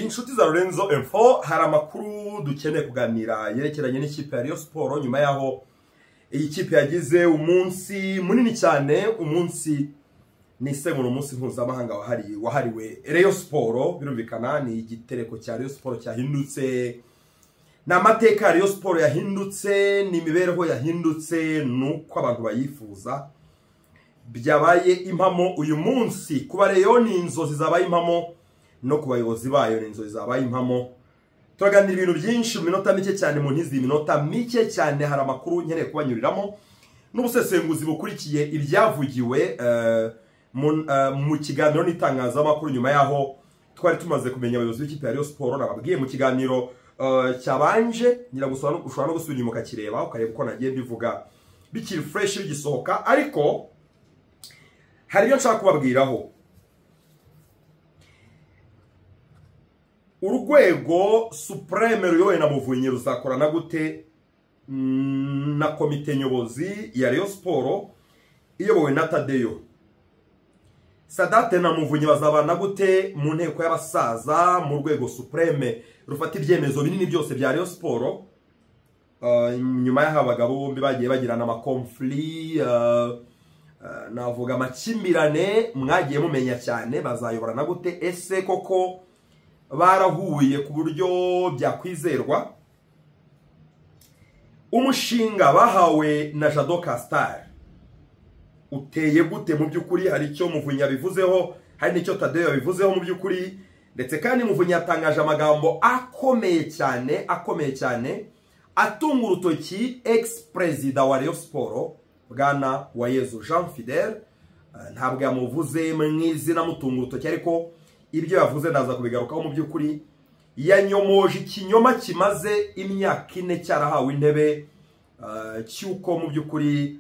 inshuti za Lorenzo Info hari amakuru dukeneye kuganira yerekeranye n'ikipe ya Rayon Sport nyuma yaho iyi kipe yagize umunsi munini cyane, umunsi nisemura umunsi mpuzamahanga wahariwe Rayon Sport. Birumvikana ni igitereko cya Rayon Sport cyahindutse, na mateka ya Rayon Sport yahindutse, ni imibereho yahindutse, nuko abantu bayifuza byabaye impamo uyu munsi. Kuba Rayon ni inzozi zabaye impamo, no ku bayobozi bayo ni inzozi zabaye impamo. Turaganira ibintu byinshi mu minota mike cyane, mu ntizi minota mike cyane. Hari amakuru nkeneye kubanyuriramo n'ubusesenguzi bukurikiye ibyavugiwe mu kiganiro n'itangazamakuru nyuma yaho twari tumaze kumenya abayobozi b'ikipe ya Rayon Sport. Nababwiye mu kiganiro cyabanje, nyiragusura ushobora no gusubira inyuma ukakireba ukareba uko nagiye bivuga bikiri fresh bigisohoka, ariko hari ibyo nshaka kubabwiraho. Urwego Supreme ruyobowe na Muvunyi ruzakorana gute na komite nyobozi ya Rayon Sport iyobowe na Tadeyo? Sadate na Muvunyi bazabana gute mu nteko y'abasaza mu rwego Supreme rufata ibyemezo binini byose bya Rayon Sport? Nyuma y'aho abagabo bombi bagiye bagirana amakonfli, navuga amakimbirane mwagiye mumenya cyane, bazayoborana gute? Ese koko barahuye ku buryo byakwizerwa? Umushinga bahawe na Jado Castar uteye gute mu by'ukuri? Hari icyo Muvunyi yabivuzeho, hari n'icyo Tadeyo yabivuzeho mu by'ukuri, ndetse kandi Muvunyi yatangaje amagambo akomeye cyane atunga urutoki ex-president wa Rayon Sport Bwana Uwayezu Jean Fidel. Ntabwo yamuvuze mu izina mutunga urutoki, ariko ibyo yavuze ndaza kubigarukaho. Mu by'ukuri yanyomoje ikinyoma kimaze imyaka 4 cyarahawe intebe, cyuko mu by'ukuri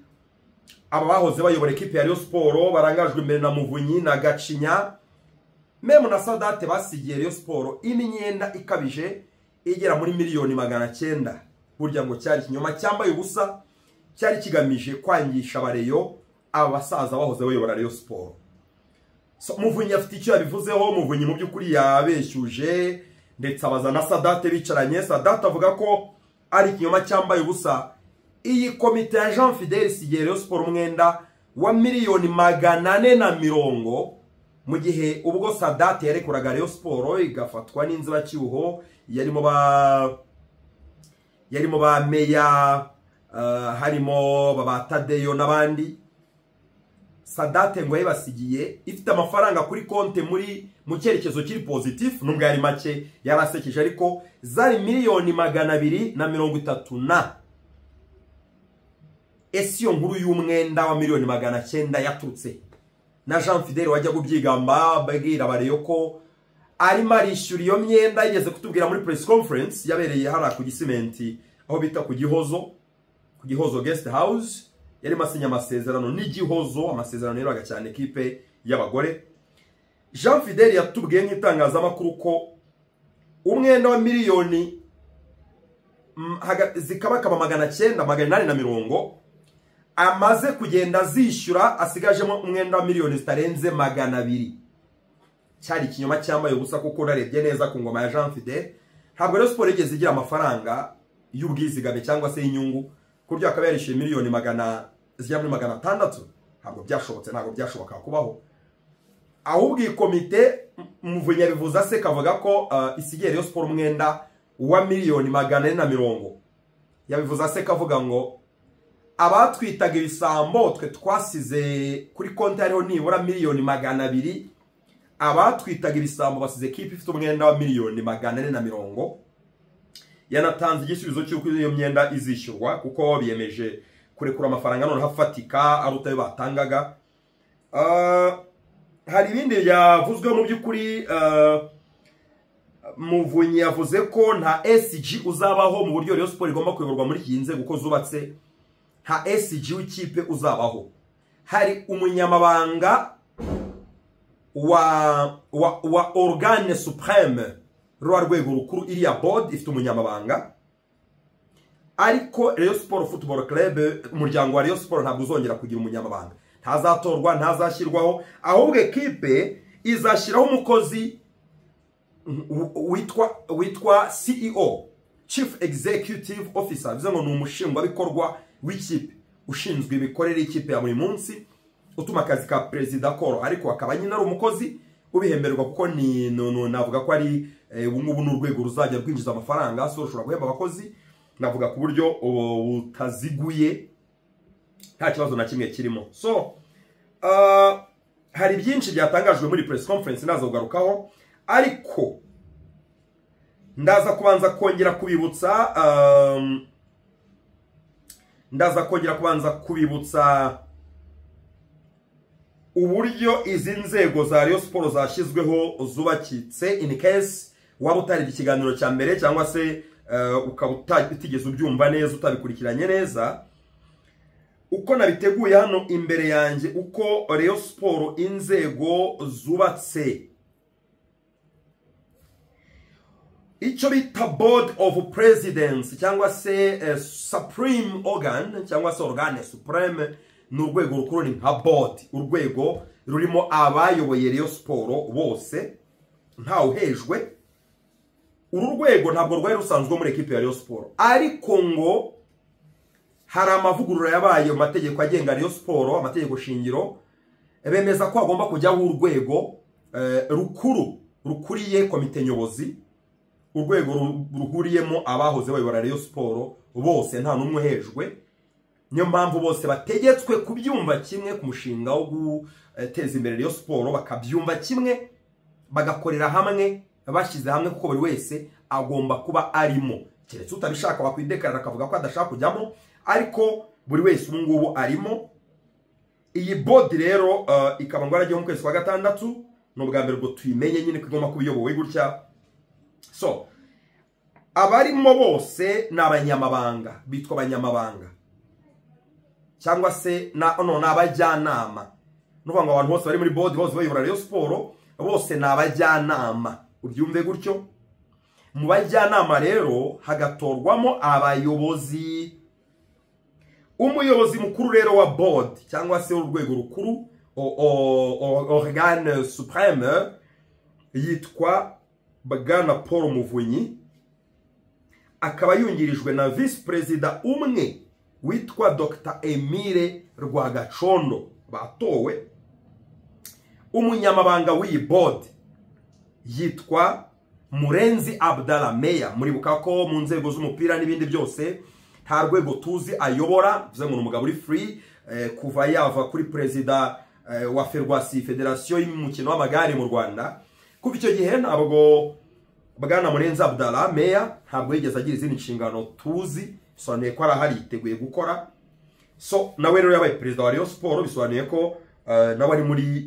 aba bahoze bayobora ekipe ya Rayon Sport barangajwe imbere na Muvunyi na Gacinya, meme na Sadate basigiye Rayon Sport imyenda ikabije igera muri miliyoni 900. Burya ngo cyari ikinyoma cyambaye ubusa, cyari kigamije kwangisha abareyo aba basaza bahoze bayobora Rayon Sport. Muvunyi afite icyo yabivuzeho. Muvunyi mu by'ukuri yabeshyuje, ndetse abaza na Sadate bicaranye. Sadate avuga ko ari ikinyoma cyambaye ubusa. Iyi komite ya Jean Fidel isigiye Rayon Sport umwenda wa miliyoni 440, mu gihe ubwo Sadate yarekuraga Rayon Sport igafatwa n'inzibacyuho yarimo ba meya, harimo baba Tadeyo n'abandi. Sadate ngo yabasigiye ifite amafaranga kuri konte mu cyerekezo kiri positif, nubwo yari make yarasekeje, ariko zari miliyoni 230. Ese iyo nkuru y'umwenda wa miliyoni 900 yaturutse na Jean Fidel wajya gubyigamba bagira bareyo ko arimo arishyura iyo myenda? Yigeze kutubwira muri press conference yabereye hara ku Gisimenti, aho bita ku Gihozo guest house. Yari masinya amasezerano n'igihozo, amasezerano yeraga cyane ekipe y'abagore. Jean Fidel yatubwiye nk'itangazamakuru ko umwenda wa miliyoni zikabakaba 900 amaze kugenda zishyura, asigajemo umwenda wa miliyoni zitarenze 200. Cyari ikinyoma cyambaye ubusa, kuko urarebye neza ku ngoma ya Jean Fidel ntabwo Rayon Sport igeze igira amafaranga y'ubwizigame cyangwa se y'inyungu, kuryo akaba yarishyuye miliyoni 600. Ntabwo byashobotse, ntabwo byashoboka kubaho. Ahubwo iyi komite Muvunyi yabivuze ase kavuga ko isigiye Rayon Sport umwenda wa miliyoni 440. Yabivuze ase kavuga ngo abatwitaga ibisambo twe twasize kuri konti hariho nibura miliyoni 200. Abatwitaga ibisambo basize ekipe ifite umwenda wa miliyoni 440. Yanatanze igisubizo cy'uko iyo myenda izishyurwa, kuko biyemeje kurekura amafaranga none hafatika aruta yo batangaga. Hari ibindi yavuzwe mu by'ukuri. Muvunyi yavuze ko nta SG uzabaho mu buryo Rayon Sport igomba kuyoborwa muri iyi nzego uko zubatse. Nta SG w'ikipe uzabaho. Hari umunyamabanga wa organe supreme, rwa rwego rukuru, iriya board ifite umunyamabanga, ariko Rayon Sport Football Club, umuryango wa Rayon Sport ntabwo uzongera kugira umunyamabanga. Ntazatorwa, ntazashyirwaho, ahubwo ekipe izashyiraho umukozi witwa CEO, Chief Executive Officer, bivuze ngo ni umushingwabikorwa w'ikipe ushinzwe imikorere y'ikipe ya buri munsi, utuma akazi ka perezida koro, ariko akaba nyine ari umukozi ubihemberwa kuko ni navuga ko ari ubungubu n'urwego ruzajya rwinjiza amafaranga, so ushobora guhemba abakozi navuga ku buryo butaziguye nta kibazo na kimwe kirimo. So hari byinshi byatangajwe muri press conference naza kugarukaho, ariko ndaza kubanza kongera kubibutsa uburyo izi nzego za Rayon Sport zashyizweho zubakitse, in case waba utari ikiganiro cya mbere cyangwa se ukaba utigeze ubyumva neza, utabikurikiranye neza. Uko nabiteguye hano imbere yanjye, uko Rayon Sport inzego zubatse, icyo bita Board of Presidents cyangwa se Supreme Organ cyangwa se Organe Supreme, ni urwego rukuru, ni nka board, urwego rurimo abayoboye Rayon Sport bose ntawuhejwe. Uru rwego ntabwo rwari rusanzwe muri equipe ya Rayon Sport, ariko ngo hari amavugurura yabaye mu mategeko agenga Rayon Sport, amategeko shingiro, bemeza ko agomba kujyaho urwego rukuru rukuriye komite nyobozi, urwego ruhuriyemo abahoze bayobora Rayon Sport bose nta numwe hejwe. Niyo mpamvu bose bategetswe kubyumva kimwe ku mushinga wo guteza imbere Rayon Sport, bakabyumva kimwe, bagakorera hamwe, bashyize hamwe, kuko buri wese agomba kuba arimo. Keretse utabishaka wakwidekarira akavuga ko adashaka kujyamo, ariko buri wese ubu ngubu arimo. Iyi board rero ikaba ngo aragiye mu kwezi kwa gatandatu, no bwa mbere ngo tuyimenye nyine ko igomba kubiyobowe gutya. So abarimo bose ni abanyamabanga, bitwa abanyamabanga cyangwa se n'abajyanama. Nuvuga ngo abantu bose bari muri board bose bayobora Rayon Sport bose ni abajyanama, ubyumve gutyo. Mu bajyanama rero hagatorwamo abayobozi. Umuyobozi mukuru rero wa board cyangwa se urwego rukuru, Organe Supreme, yitwa Bwana Paul Muvunyi, akaba yungirijwe na vice president umwe witwa Dr Emile Rwagacondo batowe. Umunyamabanga w'iyi board yitwa Murenzi Abdallah Meya. Muribuka ko mu nzego z'umupira n'ibindi byose nta rwego tuzi ayobora, bivuze ngo umugabo uri free kuva yava kuri president wa Ferwasi, Federation y'umukino w'amagare mu Rwanda. Kuva icyo gihe ntabwo Bwana Murenzi Abdallah Meya ntabwo yigeze agira izindi nshingano tuzi, bisobanuye ko arahari yiteguye gukora. So nawe rero yabaye president wa Rayon Sport, bisobanuye ko nawe ari muri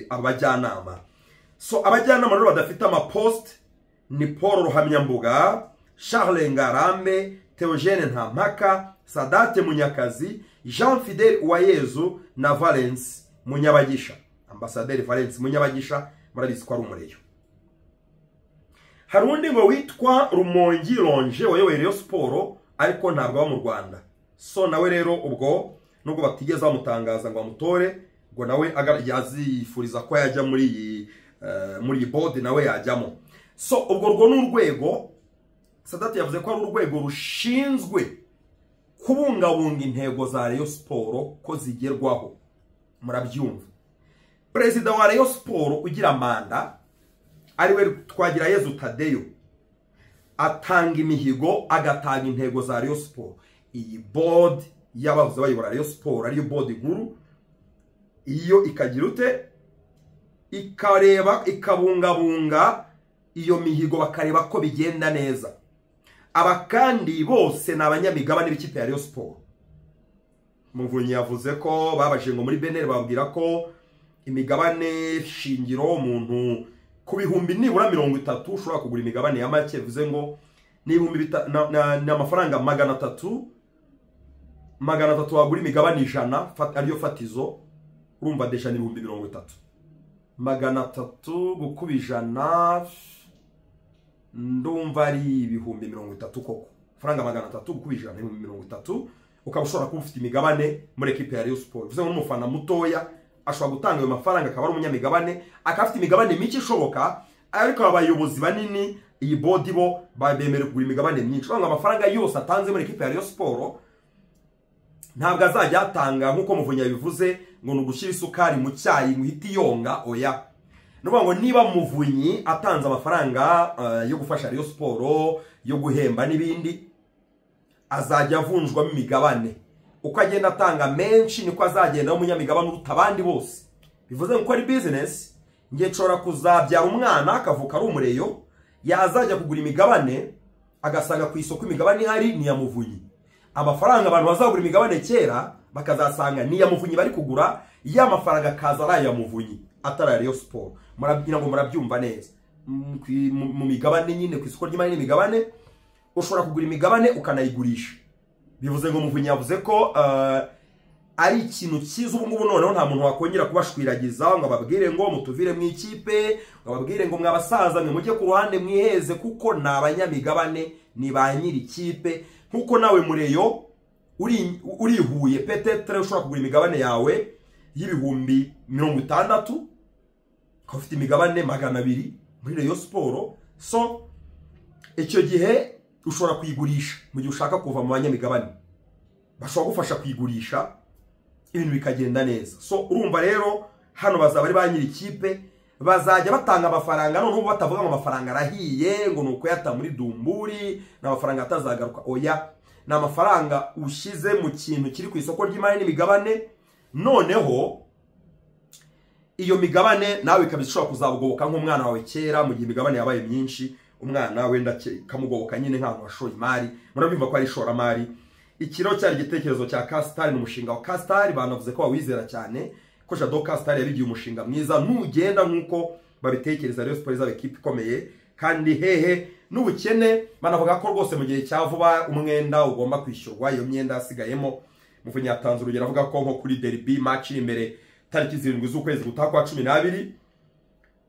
abajyanama. So abajyanama rero badafite amapost ni Paul Ruhamyambuga, Charles Ngarambe, Theogene Ntampaka, Sadate Munyakazi, Jean Fidel Uwayezu na Valence Munyabagisha. Ambassadeur Valence Munyabagisha murabizi ko ari umureyo. Hari undi ngo witwa Rumongi Longe wayoboye Rayon Sport ariko ntabwo aba mu Rwanda. So nawe rero ubwo nubwo batigeze bamutangaza ngo amutore, ngo nawe yazifuriza ko yajya muri board nawe yajyamo. So ubwo rwo n'urwego Sadate yavuze ko ari urwego rushinzwe kubungabunga intego za Rayon Sport ko zigerwaho. Murabyumva. President wa Rayon Sport ugira manda ariwe Twagirayezu Tadeyo atanga imihigo, agatanga intego za Rayon Sport. Iyi board y'abavuze bayobora Rayon Sport ariyo board nkuru, iyo ikagira ute, ikareba ikabungabunga iyo mihigo, bakareba ko bigenda neza. Abakandi bose ni abanyamigabane b'ikipe ya Rayon Sport. Muvunyi yavuze ko babaje ngo muri Benel babwira ko imigabane shingiro umuntu ku bihumbi nibura 30 ushobora kugura imigabane ya make, bivuze ngo n'ibihumbi n'amafaranga 300 wagura imigabane 100 ariyo fatizo, urumva desha n'ibihumbi 30. 300 gukuba 100 ndumva ari ibihumbi 30 koko. Faranga 300 gukuba 100 ibihumbi 30, ukaba ushobora kuba ufite imigabane muri equipe ya Rayon Sport. Bivuze ngo n'umufana mutoya ashobora gutanga ayo mafaranga akaba ari umunyamigabane, akafite imigabane mike ishoboka, ariko abayobozi banini iyi bodi bo babemera kugura imigabane myinshi. Banga amafaranga yose atanze muri equipe ya Rayon Sport ntabwo azajya atanga nkuko Muvunyi bivuze ngo nugushyira isukari mu cyayi muhiti yonga oya. Nuvuga ngo niba Muvunyi atanze amafaranga yo gufasha Rayon Sport yo guhemba n'ibindi azajya avunjwamo imigabane. Uko agenda atanga menshi niko azagenda umunyamigabane uruta abandi bose. Bivuze ngo ari business, ngiye nshobora kuzabyara umwana akavuka ari umureyo yazajya kugura imigabane agasanga ku isoko imigabane ihari ni ya Muvunyi. Amafaranga abantu bazagura imigabane kera bakazasanga ni ya Muvunyi bari kugura, ya mafaranga kaza ari ya Muvunyi atari Rayon Sport. Murabyina ngo murabyumva neza. Mu migabane nyine ku isoko ry'imari n'imigabane ushobora kugura imigabane ukanayigurisha. Bivuze ngo Muvunyi yavuze ko ari ikintu cyiza ubu ngubu noneho nta muntu wakongera kubashwiragiza ngo ababwire ngo mutuvire mu ikipe, ngo ababwire ngo mwabasaza mwe mujye ku ruhande mwiheze kuko nabanyamigabane ni ba nyiri ikipe. Nkuko nawe mureyo urihuye petetre ushobora kugura imigabane yawe y'ibihumbi 60 ko ufite imigabane 200 muri Rayon Sport. So icyo gihe ushobora kuyigurisha mu gihe ushaka kuva mu banyamigabane, bashobora gufasha kuyigurisha ibintu bikagenda neza. So urumva rero hano bazaba ari ba nyiri ikipe, bazajya batanga amafaranga none ubu batavuga ngo amafaranga arahiye ngo nuko yata muri dumburi n'amafaranga atazagaruka oya. Na amafaranga ushize mu kintu kiri ku isoko ry'imari n'imigabane, noneho iyo migabane nawe ikabishobora kuzabugoboka nk'umwana wawe kera mu gihe imigabane yabaye myinshi, umwana wenda kamugoboka nyine nk'ahantu washoye imari. Murabyumva ko ari ishoramari. Ikiro cyari igitekerezo cya Castar, n'umushinga wa Castar banavuze ko bawizera cyane ko Jado Castar yabigiye umushinga mwiza ntugenda nkuko babitekereza. Rayon Sport izaba equipe ikomeye kandi hehe n'ubukene. Banavuga ko rwose mu gihe cya vuba umwenda ugomba kwishyurwa, iyo myenda yasigayemo. Muvunyi yatanze urugero avuga ko nko kuri derby match imbere tariki 7 z'ukwezi gutaha kwa 12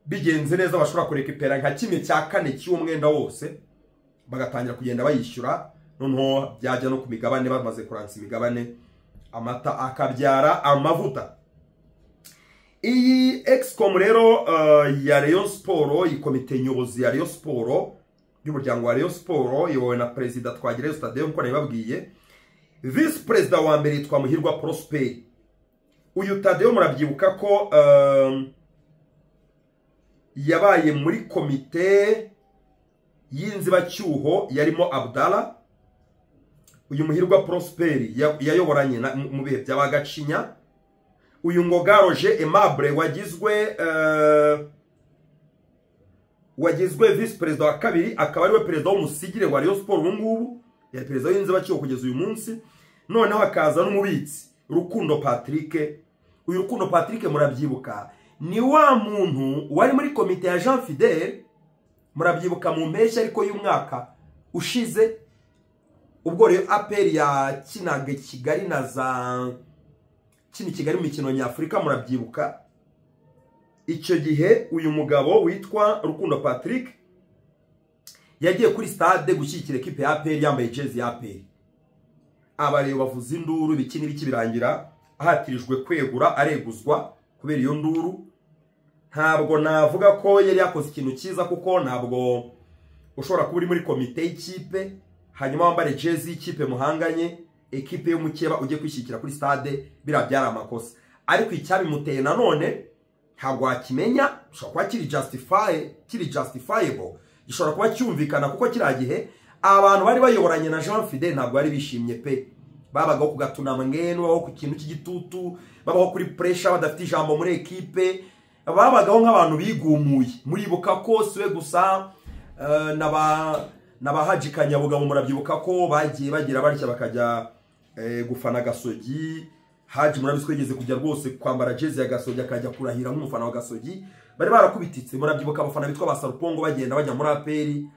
bigenze neza bashobora kurekipera nka kimwe cya 4 cy'umwenda wose bagatangira kugenda bayishyura. Noneho byajya no ku migabane bamaze kuransa imigabane amata akabyara amavuta. Iyi Excom rero ya Rayon Sport, ikomite nyobozi ya Rayon Sport y'umuryango wa Rayon Sport iyobowe na President Twagireyo Tadeo nkuko nabibabwiye. Vice President wa mbere yitwa Muhirwa Prosper. Uyu Tadeo murabyibuka ko yabaye muri komite y'inzibacyuho yarimo Abdallah. Uyu Muhirwa Prosper yayoboranye mu bihe by'abagacinya. Uyu Ngoga Roger Aimable wagizwe vice president wa kabiri, akaba ari we president w'umusigire wa Rayon Sport ubu ngubu, ya president y'inzibacyuho kugeza uyu munsi. Noneho hakaza n'umubitsi Rukundo Patrick. Uyu Rukundo Patrick murabyibuka ni wa muntu wari muri komite ya Jean Fidel, murabyibuka mu mpeshyi ariko y'umwaka ushize ubwo rero APR ya kinaga Kigali na za Kigali mu mikino nyafurika. Murabyibuka icyo gihe uyu mugabo witwa Rukundo Patrick yagiye kuri stade gushyigikira equipe ya APR yambaye jezi ya APR. Abareba bavuza induru bikini biki birangira ahatirijwe kwegura areguzwa kubera iyo nduru. Ntabwo navuga ko yari yakoze ikintu cyiza kuko ntabwo ushobora kuba uri muri komite y'ikipe hanyuma wambare jezi y'ikipe muhanganye equipe y'umukeba ujye kwishyikira kuri stade birabyara amakosa. Ariko icyabimuteye nanone ntabwo wakimenya, ushobora kuba kiri justifiable, gishobora kuba cyumvikana kuko kiragihe abantu bari bayoboranye na Jean Fidel ntabwo bari bishimye pe. Babagaho kugatunama ngeno baho ku kintu cy'igitutu, babaho kuri pressure badafite ijambo muri equipe, babagaho nk'abantu bigumuye. Muribuka ko siwe gusa n'abahaji Kanyabugabo murabyibuka ko bagiye bagira barya bakajya gufana Gasogi. Haji murabiswegeze kujya rwose kwambara jezi ya Gasogi akajya kurahira nk'umufana wa Gasogi. Bari barakubititse. Murabyibuka abafana bitwa basarupongo bagenda bajya muri APR.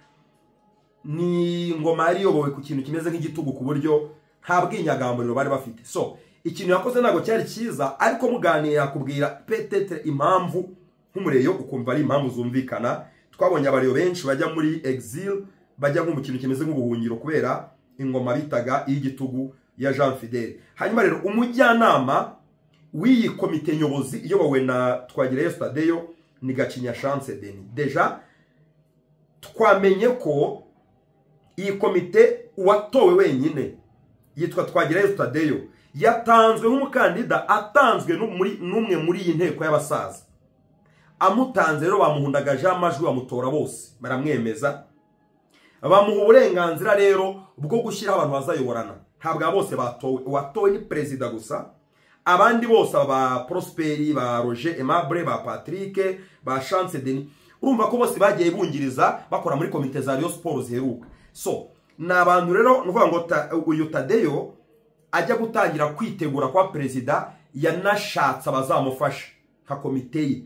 Ni ngoma yari yobowe ku kintu kimeze nk'igitugu ku buryo nta bwinyagamburiro bari bafite. So ikintu yakoze ntago cyari cyiza, ariko muganiye yakubwira petetre impamvu nk'umureyo ukumva ari impamvu zumvikana. Twabonye abariyo benshi bajya muri exile, bajya nko mu kintu kimeze nk'ubuhungiro kubera ingoma bitaga y'igitugu ya Jean Fidel. Hanyuma rero umujyanama w'iyi komite nyobozi iyobowe na Twagireyo Tadeo ni Gacinya Chance Denis. Deja twamenye ko iyi komite uwatowe wenyine yitwa Twagirayezu Tadeyo yatanzwe nk'umukandida atanzwe n'umwe muri iyi nteko y'abasaza. Amutanze rero bamuhundagaje amajwi bamutora bose baramwemeza, bamuha uburenganzira rero bwo gushyiraho abantu bazayoborana. Ntabwo bose batowe, uwatowe ni perezida gusa, abandi bose ba Prosperi, ba Roger Aimable, ba Patrick, ba Chance Denis, urumva ko bose bagiye bungiriza bakora muri komite za Rayon Sports ziheruka. So na abantu rero nuvuga ngo uyu Tadeyo ajya gutangira kwitegura kwa perezida yanashatse abazamufasha nka komite ye.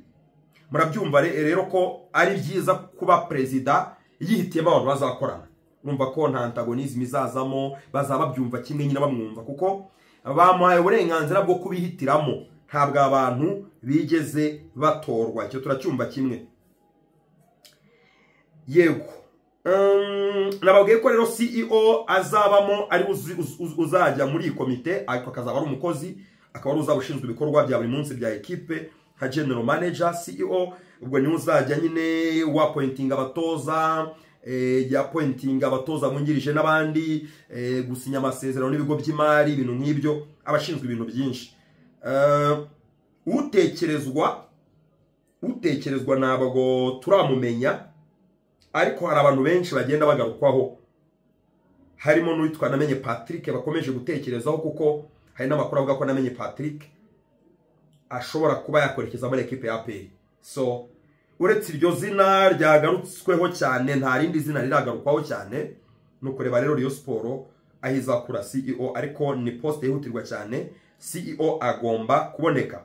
Murabyumva rero ko ari byiza kuba perezida yihitiyemo abantu bazakorana. Urumva ko nta antagonism izazamo, bazaba byumva kimwe nyine bamwumva kuko bamuhaye uburenganzira bwo kubihitiramo, ntabwo abantu bigeze batorwa. Icyo turacyumva kimwe. Yego nababwiye ko rero CEO azabamo ari uzajya muri iyi komite, ariko akazaba ari umukozi, akaba ari uzaba ushinzwe ibikorwa bya buri munsi bya equipe nka general manager. CEO ubwo ni uzajya nyine wa pointing abatoza, ya pointing abatoza bungirije n'abandi, gusinya amasezerano n'ibigo by'imari, ibintu nk'ibyo, abashinzwe ibintu byinshi. Utekerezwa ntabwo turamumenya, ariko hari abantu benshi bagenda bagarukwaho, harimo n'uwitwa Namenye Patrick bakomeje gutekerezaho, kuko hari n'amakuru avuga ko Namenye Patrick ashobora kuba yakorekeza muri equipe ya APR. So uretse iryo zina ryagarutsweho cyane, nta rindi zina riragarukwaho cyane. Nuko reba rero Rayon Sports ahizakura CEO, ariko ni poste yihutirwa cyane, CEO agomba kuboneka.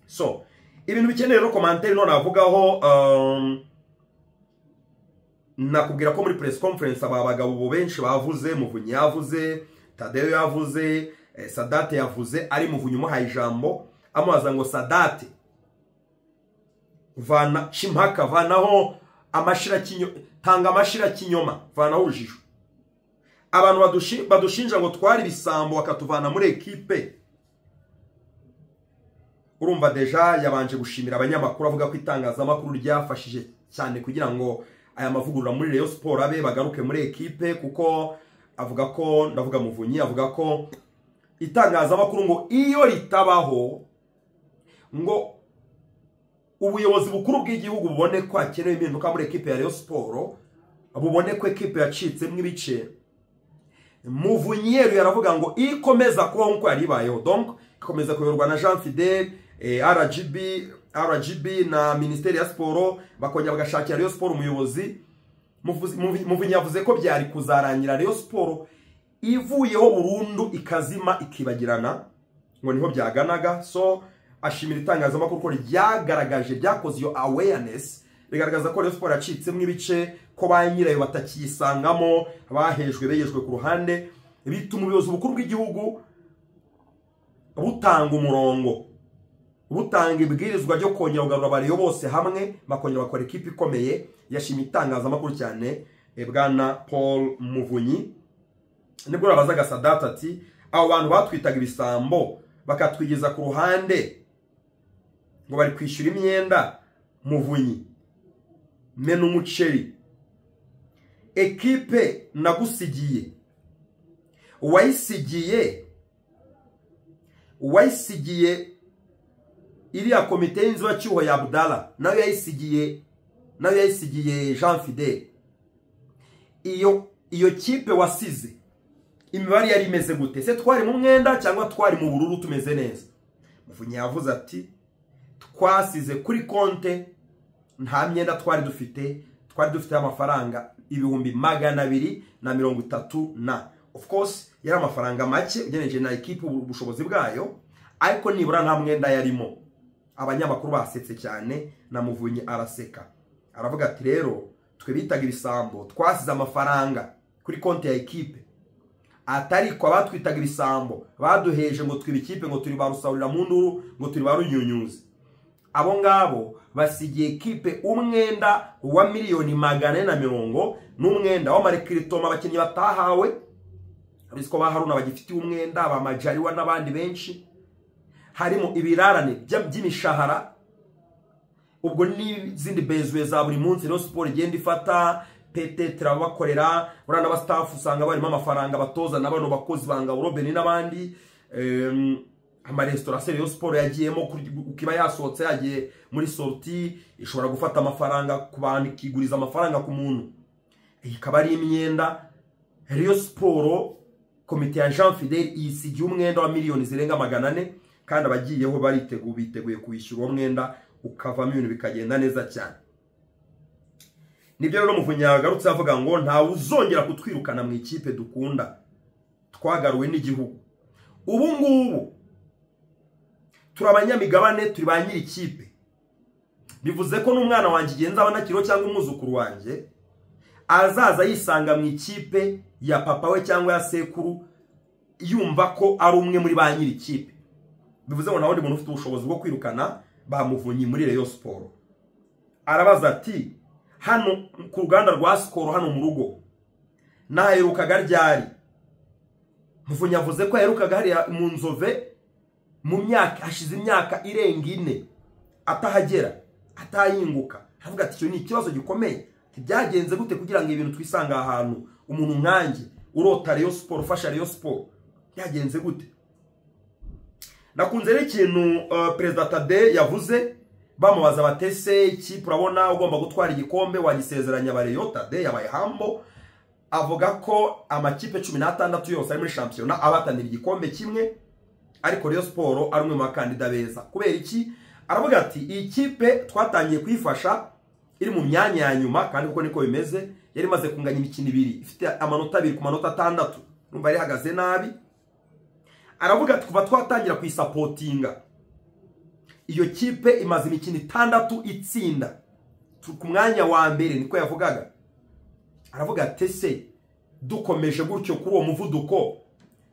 So ibintu bikeneye no commentaire no navugaho. Nakubwira ko muri press conference aba bagabo benshi bavuze, Muvunyi yavuze, Tadeyo yavuze, Sadate yavuze, ari Muvunyi umuhaye ijambo amubaza ngo Sadate vana chimpaka, vanaho amashira kinyoma, tanga amashira kinyoma, vanaho urujijo. Abantu badushinja ngo twari bisambo bakatuvana muri equipe. Urumva deja yabanje gushimira abanyamakuru, avuga ko itangazamakuru ryafashije cyane kugira ngo aya mavugurura muri Rayon Sports abe bagaruke muri equipe, kuko avuga ko, ndavuga Muvunyi, avuga ko itangazamakuru ngo iyo ritabaho ngo ubuyobozi bukuru bw'igihugu bubone ko hakenewe impinduka muri equipe ya Rayon Sports, bubone ko equipe yacitse mw'ibice, Muvunyi yaravuga ngo ikomeza kubaho nkuko yari ibayeho, donc ikomeza kuyoborwa na Jean Fidel, RGB na Ministeri ya Sport, bakongera bagashakira Rayon Sports umuyobozi. Muvunyi yavuze ko byari kuzarangira Rayon Sports ivuyeho burundu, ikazima, ikibagirana, ngo niho byaganaga. So ashimira itangazamakuru ko ryagaragaje, byakoze iyo awareness, bigaragaza ko Rayon Sports yacitse mw'ibice, ko ba nyirayo batakiyisangamo, beyejwe ku ruhande, bituma ubuyobozi bukuru bw'igihugu butanga umurongo, butanga ibwirizwa ryo kongera kugarura abariyo bose hamwe, bakongera bakora equipe ikomeye. Yashimye itangazamakuru cyane bwana Paul Muvunyi. Nibwo rabazaga Sadate ati abo bantu batwitaga ibisambo bakatwigeza ku ruhande ngo bari kwishyura imyenda, Muvunyi mena umuceri, equipe nagusigiye wayisigiye iriya komite y'inzibacyuho ya Abdallah, nayo yayisigiye Jean Fidel. Iyo kipe wasize imibare yari imeze gute? Se twari mu mwenda cyangwa twari mu bururu tumeze neza? Muvunyi yavuze ati twasize kuri konte nta myenda twari dufite amafaranga 230 na, of course yari amafaranga make ugeneje na equipe ubushobozi bwayo, ariko nibura nta mwenda yarimo. Abanyamakuru basetse cyane, na Muvunyi araseka, aravuga ati rero twe bitaga ibisambo twasize amafaranga kuri konti ya equipe, atari ko batwitaga ibisambo baduheje ngo twiba ikipe, ngo turi barusahurira mu nduru, ngo turi barunyunyuzi. Abo ngabo basigiye equipe umwenda wa $440 n'umwenda w'amarekritoma abakinnyi batahawe, abisiko ba Haruna bagifitiye umwenda, ba Majaliwa n'abandi benshi. Harimo ibirarane by'imishahara, ubwo n'izindi bezuye za buri munsi Rayon Sport igenda ifata pete turabakorera urana aba staff usanga barimo amafaranga batoza nabano bakozi banga Robin n'abandi ama restaurant Rayon Sport yagiyemo ukiba yasohotse yagiye muri sortie ishobora gufata amafaranga ku bantu kiguriza amafaranga ku muntu ikaba ari imyenda Rayon Sport komite ya Jean Fidel isigiye umwenda wa miliyoni zirenga 400 kandi abagiyeho biteguye kwishyura umwenda ukavamo ibintu bikagenda neza cyane. Nibyo rero Muvunyi yagarutse avuga ngo nta uzongera kutwirukana mu ikipe dukunda twagaruwe n'igihugu. Ubu ngubu turabanyamigabane turi ba nyiri ikipe. Bivuze ko n'umwana wanjye igenza abana kiro cyangwa umuzukuru wanjye azaza yisanga mu ikipe ya papa we cyangwa ya sekuru yumva ko ari umwe muri ba nyiri ikipe. Bivuze ngo nawe ndi muntu ufite ubushobozi bwo kwirukana ba Muvunyi muri Rayon Sport. Arabaza ati hano ku ruganda rwa Skol hano mu rugo naherukaga ryari? Muvunyi avuze ko yaherukaga hari mu Nzove mu myaka hashize imyaka irenga 4 atahagera atayinguka. Avuga ati cyo ni ikibazo gikomeye. Byagenze gute kugira ngo ibintu twisanga ahantu umuntu nkanjye urota Rayon Sport ufasha Rayon Sport byagenze gute? Nakunze n'ikintu President Tade yavuze bamubaza batese ikipe urabona ugomba gutwara igikombe wagisezeranya bareyo. Tade yabaye hambo avuga ko amakipe 16 yose ari muri championnat abatanira igikombe kimwe ariko Rayon Sport ari umwe mu bakandida beza. Kubera iki? Aravuga ati iyi kipe twatangiye kwifasha iri mu myanya ya nyuma kandi uko niko bimeze yari maze kunganya imikino 2 ifite amanota 2 ku manota 6 numva ari hagaze nabi. Aravuga ati kuva twatangira kwisapotinga iyo kipe imaze imikino 6 itsinda ku mwanya wa mbere niko yavugaga. Aravuga ati se dukomeje gutyo kuri uwo muvuduko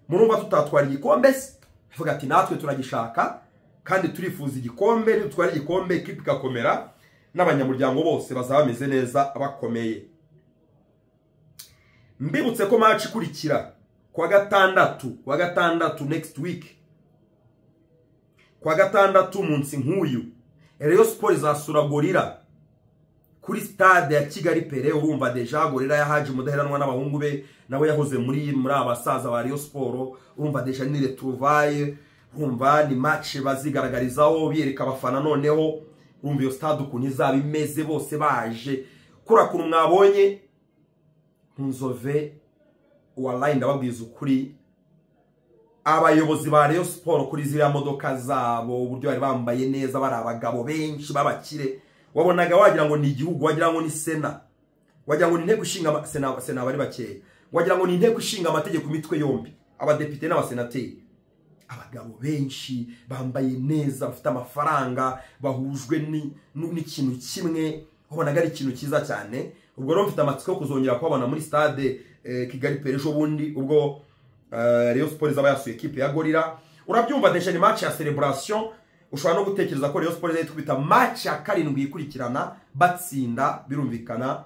murumva tutatwara igikombe se? Avuga ati natwe turagishaka kandi turifuza igikombe dutwara igikombe ikipe ikakomera n'abanyamuryango bose bazaba bameze neza bakomeye. Mbibutse ko match ikurikira kwa gatandatu next week kwa gatandatu munsi nk'uyu Rayon Sport izasura Gorilla kuri stade ya Kigali Pere. Urumva deja Gorilla yahaje mudaheranwa n'abahungu be nawe yahoze muri abasaza ba Rayon Sport. Urumva deja ni retrouvaille, urumva ni match bazigaragarizaho biyereka abafana noneho. Urumva iyo stade ukuntu izaba imeze bose baje kura kuntu mwabonye Nzove wallahi ndababwiza ukuri abayobozi ba Rayon Sport kuri ziriya modoka zabo uburyo bari bambaye neza bari abagabo benshi babakire wabonaga wagira ngo ni igihugu wagira ngo ni Sena wagira ngo ni inteko ishinga Sena bari bakeye wagira ngo ni inteko ishinga amategeko mitwe yombi abadepite n'abasenateri abagabo benshi bambaye neza bafite amafaranga bahujwe n'ikintu kimwe wabonaga ari ikintu cyiza cyane. Ubwo rero mfite amatsiko kuzongera kubabona muri stade Kigali Pere ejo bundi ubwo Rayon Sport izaba yasuye equipe ya Gorilla. Urabyumva deja ni match ya celebration ushobora no gutekereza ko Rayon Sport izahita match ya 7 ikurikirana batsinda birumvikana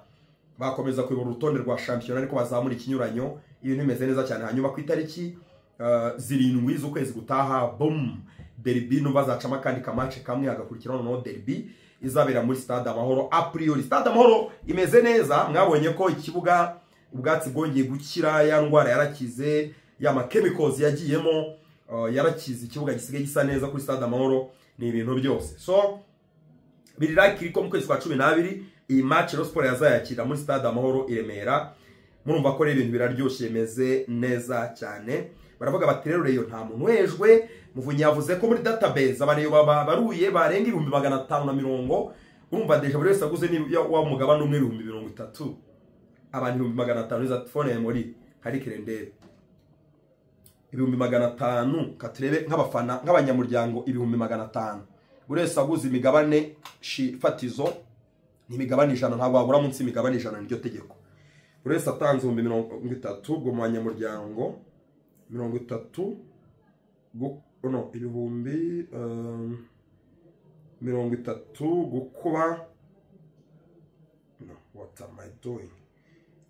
bakomeza kuyobora urutonde rwa championnat ariko bazamura ikinyuranyo ibintu bimeze neza cyane. Hanyuma ku itariki 7 z'ukwezi gutaha boom derby no bazacama kandi kamace kamwe agakurikirana no derby izabera muri stade Amahoro. A priori stade Amahoro imeze neza, mwabonye ko ikibuga ubwatsi bwongeye gukira, ya ndwara yarakize, ya chemicals yagiyemo yarakize, ikibuga gisigaye gisa neza kuri stade Amahoro ni ibintu byose. So biri like ko mu kwezi kwa 12 iyi match Rayon Sport yazayakira muri stade Amahoro i Remera. Murumva ko ibintu biraryoshye meze neza cyane. Baravuga bati rero Rayon nta muntu wejwe. Muvunyi yavuze ko muri database abantu baruye barenga 550. Urumva deja buri wese aguze ni wa mugabane umwe 30. Abantu 550 za phone muri hari kirendere 550 katurebe nk'abafana nk'abanyamuryango 550. Buri wese aguze imigabane fatizo ni imigabane 100 ntabwo wabura munsi imigabane 100 n'iryo tegeko. Buri wese atanze 30 bwo mu banyamuryango 30 no ibihumbi 30 gukuba no what am I doing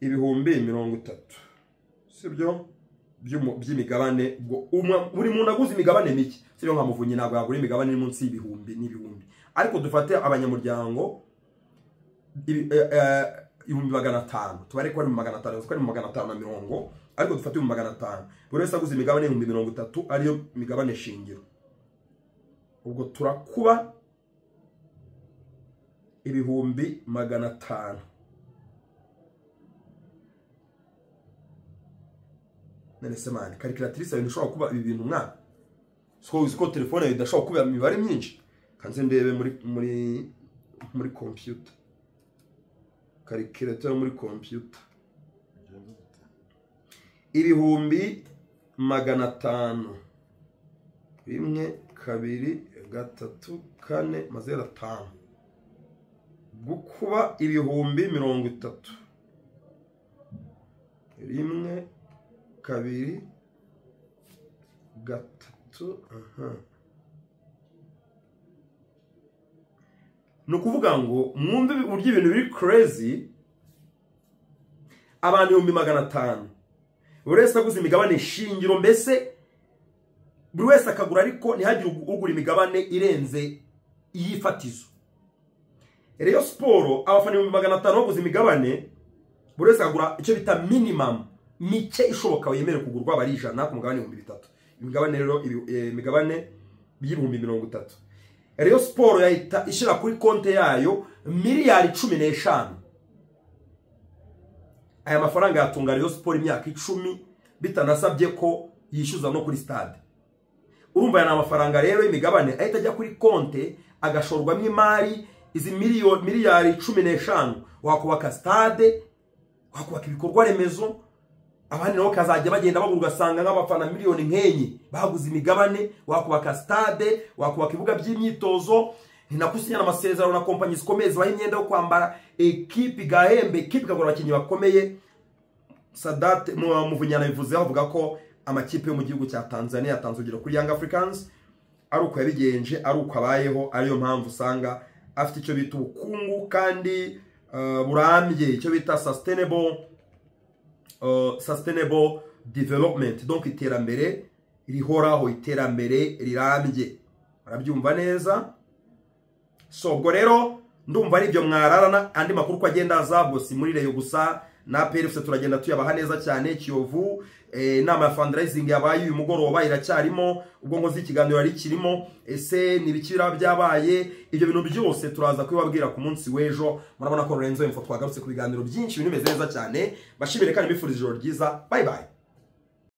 ibihumbi 30 sibyo by'imigabane buri muntu aguze imigabane mike sibyo nka Muvunyi ntabwo yagura imigabane munsi y'ibihumbi n'ibihumbi ariko dufate abanyamuryango 500 tubare ko ari 500 ko ari 550 ariko dufate 500 buri wese aguze imigabane 30 ariyo migabane shingiro ubwo turakuba 500 nene semani calculatrice ibintu kuba ibi bintu mwana so telefone idashobora kuba imibare myinshi kanze ndebe muri computer calculator muri computer 500 1 2 3 4 5 gukuba 30 1 2 3 no kuvuga ngo mwumve uburyo ibintu biri crazy abantu 500 buri wese aguze imigabane shingiro mbese buri wese akagura ariko ntihagire ugura imigabane irenze iyifatizo Rayon Sport abafana 500 baguze imigabane buri wese akagura icyo bita minimum mike ishoboka yemere kugurwa bari 100 ku mugabane 3000 imigabane rero imigabane y'ibihumbi 30 Rayon Sport yahita ishira kuri konte yayo miliyari 15 aya mafaranga yatunga Rayon Sport imyaka 10 bitanasabye ko yishyuza no kuri stade urumva yana amafaranga rero imigabane ahita ajya kuri konte agashorwamo imari izi miliyari 15 wakubaka stade wakubaka ibikorwa remezo abandi nabo kazajya bagenda bagurwa sanga nk'abafana miliyoni nkenyi baguze imigabane wakubaka stade wakubaka ibibuga by'imyitozo ninakusinya amasezerano na company zikomeye zibaha imyenda yo kwambara equipe gahembe equipe kagura abakinnyi bakomeye Sadat Muvunyana bivuze avuga ko amakipe yo mu gihugu cya Tanzania yatanze urugero kuri Young Africans ari uko yabigenje ari uko abayeho ariyo mpamvu usanga afite icyo bita ubukungu kandi burambye icyo bita sustainable development donc iterambere rihoraho iterambere rirambye arabyumva neza so ubwo rero ndumva ari byo mwararana andi makuru ko agenda azabwo si muri Rayon gusa na PRFC turagenda tuyabaha neza cyane Kiyovu nama ya fundraising yabaye uyu mugoroba iracyarimo ubwo ngozi ikiganiro ari kirimo ese nibikira byabaye ibyo bintu byose turaza kwibabwira ku munsi wejo murabona ko Lorenzo info twagarutse ku biganiro byinshi ibintu bimeze neza cyane bashimire kandi bifuriza ijoro ryiza bye bye